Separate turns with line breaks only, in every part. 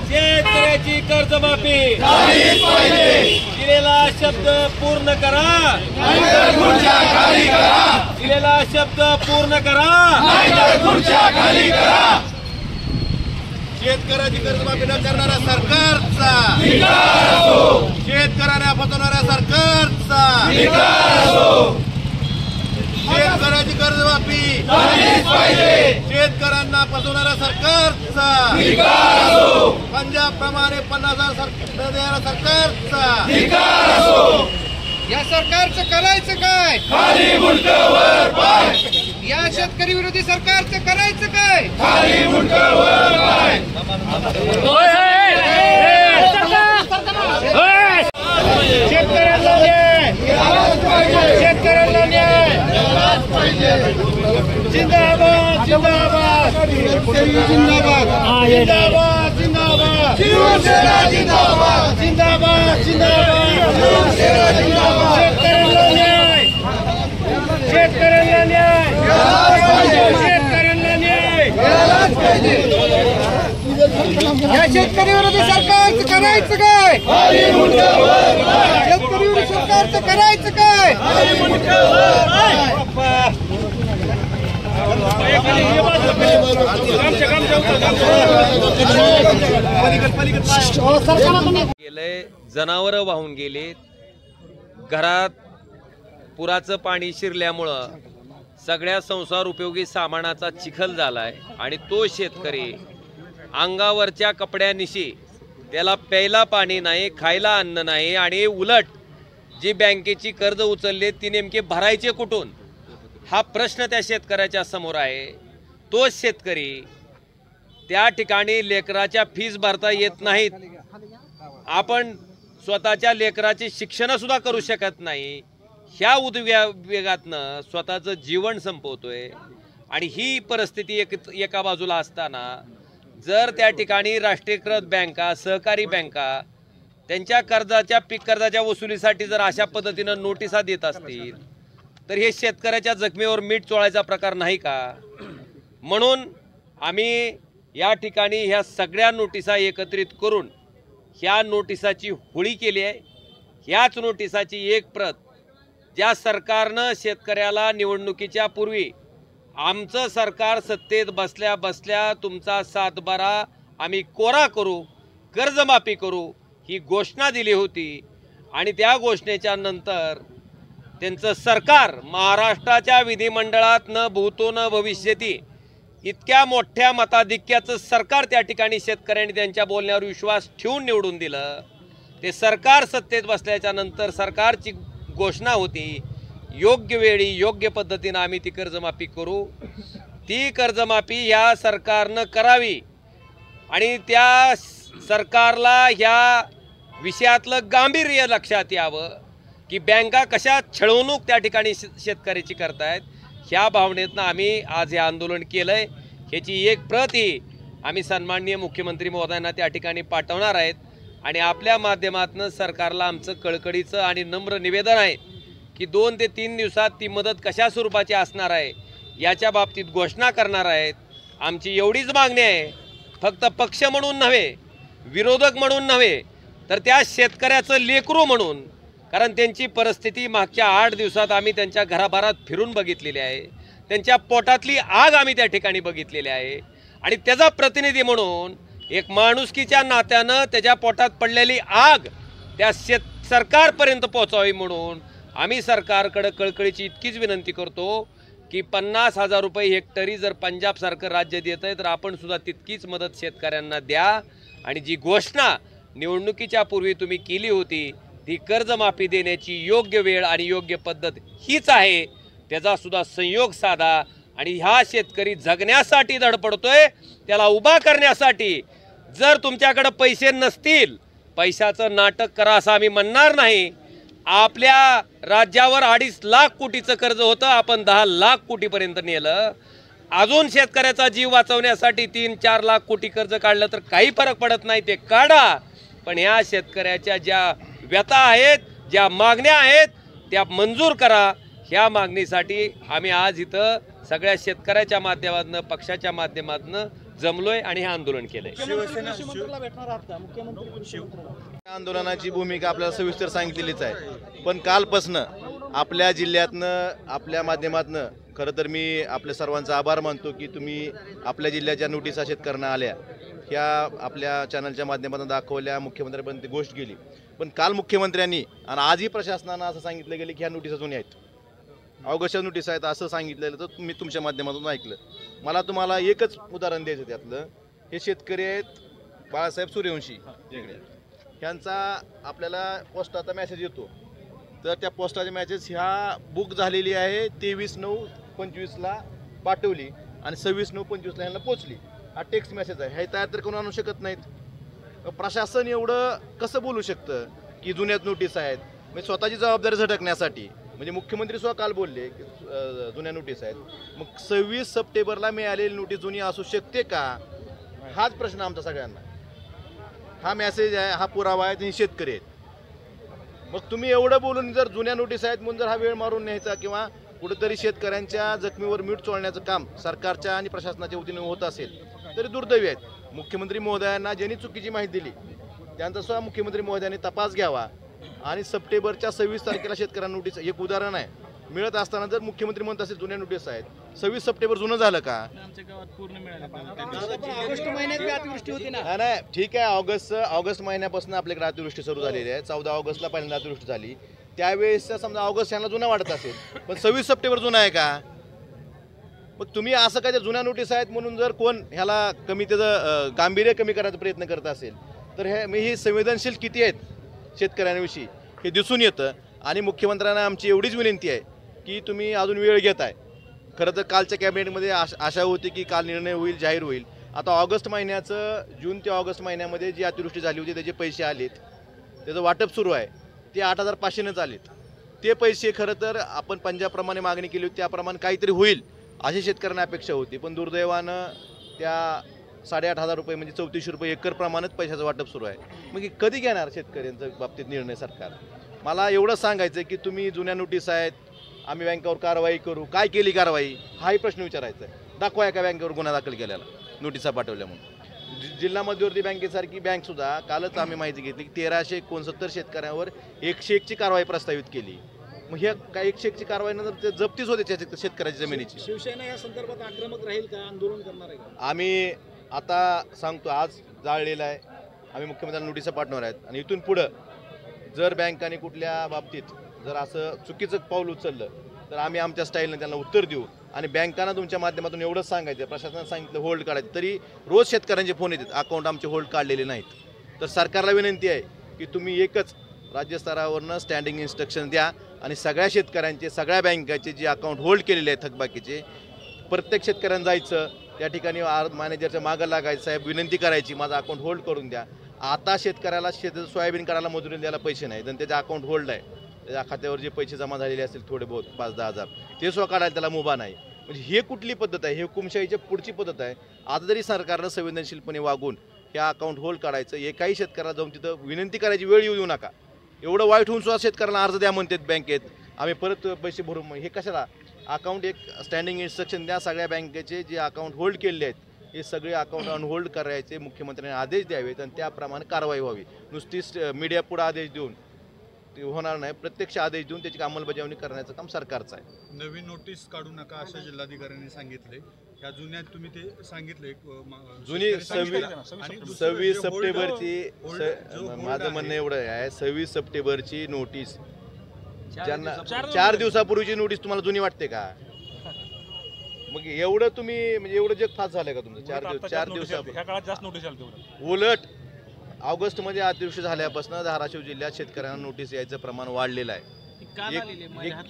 शेतकऱ्याची कर्जमाफी दिलेला शब्द पूर्ण करा, दिलेला शब्द पूर्ण करा, शेतकऱ्याची कर्जमाफी न करणाऱ्या सरकारचा, शेतकऱ्यांना फसवणाऱ्या सरकारचा, शेतकऱ्याची कर्जमाफी शेतकऱ्यांना फसवणाऱ्या सरकारचा, पंजाब प्रमाणे 50,000 देणाऱ्या सरकारचा,
या सरकारचं करायचं काय?
खाली मुंडकावर पाय.
या शेतकरी विरोधी सरकारचं करायचं काय?
खाली मुंडकावर पाय.
शेतकऱ्यांना न्याय, शेतकऱ्यांना न्याय, जिंदाबाद जिंदाबाद जिंदाबाद जिंदाबाद
शिवसेना जिंदाबाद.
जिंदाबाद जिंदाबाद शेतकऱ्यांना न्याय, शेतकऱ्यांना न्याय, शेतकऱ्यांना न्याय.
या शेतकरी विरोधी सरकारचं करायचं काय?
खाली मुंडकावर पाय.
शेतकरी विरोधी सरकारचं करायचं काय?
खाली मुंडकावर पाय.
गेले, जनावरं वाहून गेले, घरात पुराचं पाणी शिरल्यामुळं सगळ्या संसार उपयोगी सामानाचा चिखल झालाय आणि तो शेतकरी अंगावरच्या कपड्यानिशी त्याला प्यायला पाणी नाही, खायला अन्न नाही आणि उलट जी बँकेची कर्ज उचलले ती नेमके भरायचे कुठून हा प्रश्न त्या शेतकऱ्याच्या समोर आहे. तोच शेतकरी त्या ठिकाणी लेकराच्या फीस भरता येत नाहीत, आपण स्वतःच्या लेकराचे शिक्षण सुद्धा करू शकत नाही, ह्या उद्वेगातनं स्वतःचं जीवन संपवतोय. आणि ही परिस्थिती एका बाजूला असताना जर त्या ठिकाणी राष्ट्रीयकृत बँका, सहकारी बँका त्यांच्या कर्जाच्या पीक कर्जाच्या वसुलीसाठी जर अशा पद्धतीनं नोटिसा देत असतील तर हे शेतकऱ्याच्या जखमेवर मीठ चोळायचा प्रकार नाही का? म्हणून आम्ही या ठिकाणी ह्या सगळ्या नोटिसा एकत्रित करून ह्या नोटिसाची होळी केली आहे. ह्याच नोटिसाची एक प्रत ज्या सरकारनं शेतकऱ्याला निवडणुकीच्या पूर्वी आमचं सरकार सत्तेत बसल्या बसल्या तुमचा सातबारा आम्ही कोरा करू, कर्जमाफी करू ही घोषणा दिली होती आणि त्या घोषणेच्या नंतर त्यांचं सरकार महाराष्ट्राच्या विधिमंडळात न भूतो न भविष्यती इतक्या मोठ्या मताधिक्याचं सरकार त्या ठिकाणी शेतकऱ्यांनी त्यांच्या बोलण्यावर विश्वास ठेवून निवडून दिलं. ते सरकार सत्तेत बसल्याच्या नंतर सरकारची घोषणा होती योग्य वेळी योग्य पद्धतीनं आम्ही ती कर्जमाफी करू. ती कर्जमाफी ह्या सरकारनं करावी आणि त्या सरकारला ह्या विषयातलं गांभीर्य लक्षात यावं की बँका कशा छळवणूक त्या ठिकाणी शेतकऱ्याची करतायत. ह्या भावनेतनं आम्ही आज हे आंदोलन केलं आहे. ह्याची एक प्रत ही आम्ही सन्माननीय मुख्यमंत्री महोदयांना त्या ठिकाणी पाठवणार आहेत आणि आपल्या माध्यमातून सरकारला आमचं कळकळीचं आणि नम्र निवेदन आहे की 2 ते 3 दिवसात ती मदत कशा स्वरूपाची असणार आहे याच्या बाबतीत घोषणा करणार आहेत. आमची एवढीच मागणी आहे, फक्त पक्ष म्हणून नव्हे, विरोधक म्हणून नव्हे, तर त्या शेतकऱ्याचं लेकरू म्हणून. कारण त्यांची परिस्थिती मागच्या 8 दिवसात आम्ही त्यांच्या घराबारात फिरून बघितलेली आहे, त्यांच्या पोटातली आग आम्ही त्या ठिकाणी बघितलेली आहे आणि त्याचा प्रतिनिधी म्हणून एक माणुसकीच्या नात्यानं त्याच्या पोटात पडलेली आग त्या सरकारपर्यंत पोहोचावी म्हणून आम्ही सरकारकडे कळकळीची इतकीच विनंती करतो की 50,000 रुपये हेक्टरी जर पंजाबसारखं राज्य देत आहे तर आपण सुद्धा तितकीच मदत शेतकऱ्यांना द्या. आणि जी घोषणा निवडणुकीच्या पूर्वी तुम्ही केली होती ती कर्जमाफी देण्याची योग्य वेळ आणि योग्य पद्धत हीच आहे, त्याचा सुद्धा संयोग साधा आणि हा शेतकरी जगण्यासाठी धडपडतोय, त्याला उभा करण्यासाठी. जर तुमच्याकडे पैसे नसतील, पैशाचं नाटक करा असं आम्ही म्हणणार नाही. आपल्या राज्यावर 2.5 लाख कोटीचं कर्ज होतं, आपण 10 लाख कोटीपर्यंत नेलं. अजून शेतकऱ्याचा जीव वाचवण्यासाठी 3-4 लाख कोटी कर्ज काढलं तर काही फरक पडत नाही, ते काढा. पण ह्या शेतकऱ्याच्या ज्या व्यथा आहेत, ज्या मागण्या आहेत त्या मंजूर करा. ह्या मागणीसाठी आम्ही आज इथं सगळ्या शेतकऱ्याच्या माध्यमातून, पक्षाच्या माध्यमातून जमलोय आणि हे आंदोलन केलंय.
आंदोलनाची भूमिका आपल्याला सविस्तर सांगितलेलीच आहे, पण कालपासनं आपल्या जिल्ह्यातनं आपल्या माध्यमातनं खरं तर मी आपल्या सर्वांचा आभार मानतो की तुम्ही आपल्या जिल्ह्याच्या नोटिसा शेतकऱ्यांना आल्या ह्या आपल्या चॅनलच्या माध्यमातून दाखवल्या, मुख्यमंत्र्यांपर्यंत गोष्ट गेली. पण काल मुख्यमंत्र्यांनी आणि आजही प्रशासनानं असं सांगितलं गेलं की ह्या नोटिसा जुन्या आहेत, ऑगस्टच्या नोटीस आहेत असं सांगितलेलं, तर मी तुमच्या माध्यमातून ऐकलं. मला तुम्हाला एकच उदाहरण द्यायचं त्यातलं, हे शेतकरी आहेत बाळासाहेब सूर्यवंशी ह्यांचा आपल्याला पोस्टाचा मेसेज येतो, तर त्या पोस्टाची मेसेज ह्या बुक झालेली आहे 23/9/25ला पाठवली आणि 26/9/25ला ह्यांना पोचली. हा टेक्स्ट मेसेज आहे, हे तयार तर कोण आणू शकत नाहीत. प्रशासन एवढं कसं बोलू शकतं की जुन्यात नोटीस आहेत? म्हणजे स्वतःची जबाबदारी झटकण्यासाठी, म्हणजे मुख्यमंत्री स्वतः काल बोलले की जुन्या नोटीस आहेत, मग 26 सप्टेंबरला मिळालेली नोटीस जुनी असू शकते का? हाच प्रश्न आमचा सगळ्यांना. हा मेसेज आहे, हा पुरावा आहे, ते शेतकरी आहेत. मग तुम्ही एवढं बोलून जर जुन्या नोटीस आहेत म्हणून जर हा वेळ मारून न्यायचा किंवा कुठेतरी शेतकऱ्यांच्या जखमीवर मीठ चोळण्याचं काम सरकारच्या आणि प्रशासनाच्या वतीने होत असेल तरी दुर्दैवी आहेत. मुख्यमंत्री महोदयांना ज्यांनी चुकीची माहिती दिली त्यांचा सुद्धा मुख्यमंत्री महोदयांनी तपास घ्यावा आणि सप्टेंबरच्या 26 तारखेला शेतकऱ्यांना नोटीस, एक उदाहरण आहे, मिळत असताना जर मुख्यमंत्री म्हणत असेल जुन्या नोटीस आहेत, 26 सप्टेंबर जुनं झालं का?
ऑगस्ट महिन्यात अतिवृष्टी होती ना.
नाही ठीक आहे, ऑगस्ट महिन्यापासून आपल्याकडे अतिवृष्टी सुरू झालेली आहे. 14 ऑगस्टला पहिल्यांदा अतिवृष्टी झाली, त्यावेळेस समजा ऑगस्ट यांना जुना वाटत असेल, पण 26 सप्टेंबर जुना आहे का? मग तुम्ही असं काय जुन्या नोटीस आहेत म्हणून जर कोण ह्याला कमी त्याचं गांभीर्य कमी करायचा प्रयत्न करत असेल तर हे संवेदनशील किती आहेत शेतकऱ्यांविषयी हे दिसून येतं. आणि मुख्यमंत्र्यांना आमची एवढीच विनंती आहे की तुम्ही अजून वेळ घेताय. खरं तर कालच्या कॅबिनेटमध्ये आशा होती की काल निर्णय होईल, जाहीर होईल. आता ऑगस्ट महिन्याचं, जून ते ऑगस्ट महिन्यामध्ये जी अतिवृष्टी झाली होती त्याचे पैसे आलेत, त्याचं वाटप सुरू आहे, ते 8,500नंच आलेत. ते पैसे खरं तर आपण पंजाबप्रमाणे मागणी केली होती त्याप्रमाणे काहीतरी होईल अशी शेतकऱ्यांना अपेक्षा होती, पण दुर्दैवानं त्या 8,500 रुपये म्हणजे 3400 रुपये एकर प्रमाणात पैशाचं वाटप सुरू आहे. मग हे कधी घेणार शेतकऱ्यांच्या बाबतीत निर्णय सरकार? मला एवढं सांगायचं की तुम्ही जुन्या नोटीस आहेत, आम्ही बँकेवर कारवाई करू, काय केली कारवाई हाही प्रश्न विचारायचा आहे. दाखवा एका बँकेवर गुन्हा दाखल केलेला, नोटिसा पाठवल्या म्हणून. जिल्हा मध्यवर्ती बँकेसारखी बँकसुद्धा कालच आम्ही माहिती घेतली की 1369 शेतकऱ्यांवर 101ची कारवाई प्रस्तावित केली. मग हे काय 101ची कारवाई नंतर जप्तीच होते शेतकऱ्याच्या जमिनीची.
शिवसेना या संदर्भात आक्रमक राहील का, आंदोलन करणार आहे का?
आम्ही आता सांगतो, आज जाळलेला आहे, आम्ही मुख्यमंत्र्यांना नोटिसा पाठवणार आहेत. आणि इथून पुढं जर बँकाने कुठल्या बाबतीत जर असं चुकीचं पाऊल उचललं तर आम्ही आमच्या स्टाईलने त्यांना उत्तर देऊ. आणि बँकांना तुमच्या माध्यमातून एवढंच सांगायचं, प्रशासनानं सांगितलं होल्ड काढायचं, तरी रोज शेतकऱ्यांचे फोन येतात, अकाउंट आमचे होल्ड काढलेले नाहीत. तर सरकारला विनंती आहे की तुम्ही एकच राज्यस्तरावरनं स्टँडिंग इन्स्ट्रक्शन द्या आणि सगळ्या शेतकऱ्यांचे, सगळ्या बँकाचे जे अकाउंट होल्ड केलेले आहेत थकबाकीचे, प्रत्येक शेतकऱ्यांना जायचं, त्या ठिकाणी मॅनेजरच्या मागं लागायचं, साहेब विनंती करायची माझं अकाउंट होल्ड करून द्या. आता शेतकऱ्याला सोयाबीन काढायला मजुरी द्यायला पैसे नाहीत आणि त्याचं अकाउंट होल्ड आहे, त्याच्या खात्यावर जे पैसे जमा झालेले असतील थोडे बहुत 5-10 हजार ते सुद्धा काढायला त्याला मुभा नाही. म्हणजे हे कुठली पद्धत आहे? हे हुकुमशाहीच्या पुढची पद्धत आहे. आता जरी सरकारनं संवेदनशीलपणे वागून हे अकाउंट होल्ड करायचं, एकाही शेतकऱ्याला जाऊन तिथं विनंती करायची वेळ येऊ नका. एवढं वाईट होऊन सुद्धा शेतकऱ्याला अर्ज द्या म्हणतात बँकेत, आम्ही परत पैसे भरू. हे कशाला? अकाउंट एक स्टँडिंग इन्स्ट्रक्शन द्या, सगळ्या बँकेचे जे अकाउंट होल्ड केलेले आहेत हे सगळे अकाउंट अनहोल्ड करायचे, मुख्यमंत्र्यांनी आदेश द्यावेत आणि त्याप्रमाणे कारवाई व्हावी. नुसतीच मीडिया पुढे आदेश देऊन ते होणार नाही, प्रत्यक्ष आदेश देऊन त्याची अंमलबजावणी करण्याचं काम सरकारचं आहे.
नवीन नोटीस काढू नका असं जिल्हाधिकाऱ्यांनी सांगितले. ह्या जुन्यात तुम्ही ते सांगितले
जुनी 26 सप्टेंबरची, माझं म्हणणं एवढं आहे, 26 सप्टेंबरची नोटीस ज्यांना 4 दिवसापूर्वीची नोटीस तुम्हाला जुनी वाटते का? मग एवढं तुम्ही म्हणजे एवढं जग फास्ट झालंय का तुमचं? 4 दिवसापूर्वी उलट ऑगस्टमध्ये अतिवृष्टी झाल्यापासून धाराशिव जिल्ह्यात शेतकऱ्यांना नोटीस यायचं प्रमाण वाढलेलं आहे.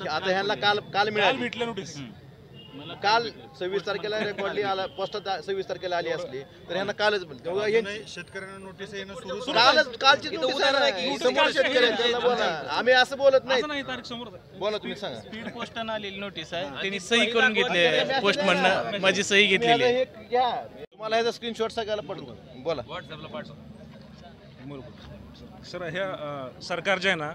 आता ह्यांना काल मिळाली नोटीस, काल 26 तारखेला रेकॉर्डली आला, पोस्टात 26 तारखेला आली असली तर ह्यांना कालच
शेतकऱ्यांना नोटीस येणं सुरू
कालची नोटीस समोर शेतकऱ्यांना बोला, आम्ही असं बोलत नाही. बोला तुम्ही सांगा.
स्पीड पोस्टानं आलेली नोटीस आहे, त्यांनी सही करून घेतली, पोस्टमननं माझी सही घेतलेली आहे.
तुम्हाला ह्याचा स्क्रीनशॉट सगळ्याला पाठवतो, बोला.
सर, ह्या सरकार जे आहे ना,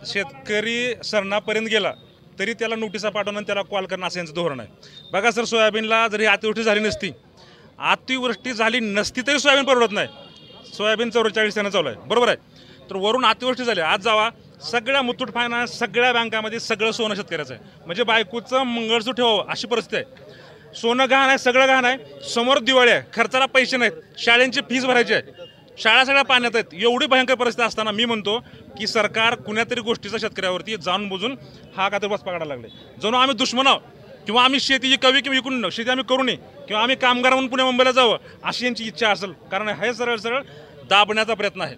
शेतकरी सरणापर्यंत गेला तरी त्याला नोटिसा पाठवणं आणि त्याला कॉल करणं असं यांचं धोरण आहे. बघा सर, सोयाबीनला जरी अतिवृष्टी झाली नसती अतिवृष्टी झाली नसती तरी सोयाबीन परवडत नाही. सोयाबीन 44 सेना चालू आहे, बरोबर आहे. तर वरून अतिवृष्टी झाली. आज जावा सगळ्या मुथूट फायनान्स सगळ्या बँकामध्ये सगळं सोनं शेतकऱ्याचं आहे. म्हणजे बायकोचं मंगळसूत्र ठेवावं अशी परिस्थिती आहे. सोनं गहाण आहे, सगळं गहाण आहे. समोर दिवाळी आहे, खर्चाला पैसे नाहीत, शाळेंची फीस भरायची आहे, शाळा सगळ्या पाण्यात आहेत. एवढी भयंकर परिस्थिती असताना मी म्हणतो की सरकार कुण्यातरी गोष्टीचा शेतकऱ्यावरती जाणून बुजून हा का तर बस पकडायला लागले. जणू आम्ही दुश्मन आहोत किंवा आम्ही शेती विकावी किंवा विकून शेती आम्ही करू नये किंवा आम्ही कामगार म्हणून पुणे मुंबईला जावं अशी यांची इच्छा असेल. कारण हे सरळ सरळ दाबण्याचा प्रयत्न आहे.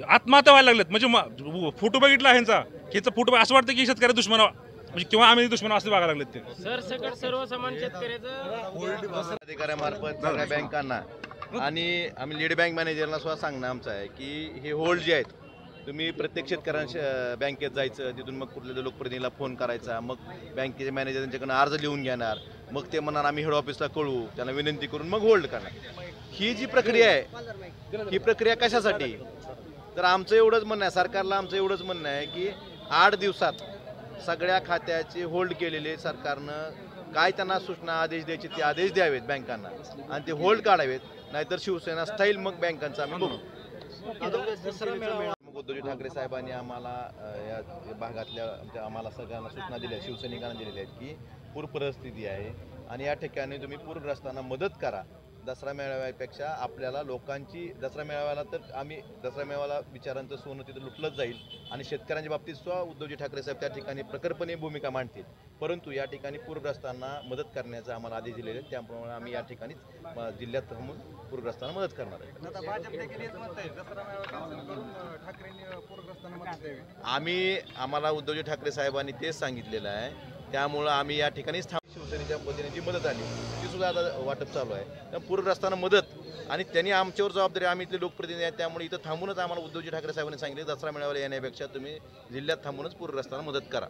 आत्महत्या व्हायला लागलेत. म्हणजे फोटो बघितला ह्यांचा, ह्याचा फोटो असं वाटतं की शेतकरी दुश्मन म्हणजे किंवा आम्ही दुश्मन असं बघायला लागलेत ते.
सरसकट सर्वसामान्य शेतकऱ्याचं
अधिकाऱ्यामार्फत सगळ्या बँकांना आणि आम्ही लीड बँक मॅनेजरला सुद्धा सांगणं आमचं आहे की हे होल्ड जे आहेत तुम्ही प्रत्येक शेतकऱ्यांच्या बँकेत जायचं, तिथून मग कुठल्या लोकप्रतिनिधीला फोन करायचा, मग बँकेचे मॅनेजर त्यांच्याकडून अर्ज लिहून घेणार, मग ते म्हणणार आम्ही हेड ऑफिसला कळवू, त्यांना विनंती करून मग होल्ड करणार. ही जी प्रक्रिया आहे ही प्रक्रिया कशासाठी? तर आमचं एवढंच म्हणणं आहे, सरकारला आमचं एवढंच म्हणणं आहे की 8 दिवसात सगळ्या खात्याचे होल्ड केलेले सरकारनं काय त्यांना सूचना आदेश द्यायचे ते आदेश द्यावेत बँकांना आणि ते होल्ड काढावेत. नाहीतर शिवसेना स्टाईल मग बँकांचं आम्ही बघू. मग उद्धवजी ठाकरे साहेबांनी आम्हाला या भागातल्या आम्हाला सगळ्यांना सूचना दिल्या, शिवसैनिकांना दिलेल्या आहेत की पूर परिस्थिती आहे आणि या ठिकाणी तुम्ही पूरग्रस्तांना मदत करा. दसरा मेळाव्यापेक्षा आपल्याला लोकांची दसरा मेळाव्याला तर आम्ही दसरा मेळाव्याला विचारांचं सोनं तिथं लुटलंच जाईल आणि शेतकऱ्यांच्या बाबतीत सुद्धा उद्धवजी ठाकरे साहेब त्या ठिकाणी प्रखरपणे भूमिका मांडतील. परंतु या ठिकाणी पूरग्रस्तांना मदत करण्याचा आम्हाला आदेश दिलेले आहेत. त्याप्रमाणे आम्ही या ठिकाणीच जिल्ह्यात थांबून पूरग्रस्तांना मदत करणार आहे. आम्हाला उद्धवजी ठाकरे साहेबांनी तेच सांगितलेलं आहे. त्यामुळं आम्ही या ठिकाणीच शिवसेनेच्या वतीने जी मदत आली ती सुद्धा आता वाटप चालू आहे. त्या पूरग्रस्तांना मदत आणि त्यांनी आमच्यावर जबाबदारी, आम्ही इथले लोकप्रतिनिधी आहेत, त्यामुळे इथं थांबूनच आम्हाला उद्धवजी ठाकरे साहेबांनी सांगितले दसरा मेळाव्याला येण्यापेक्षा तुम्ही जिल्ह्यात थांबूनच पूरग्रस्तांना मदत करा.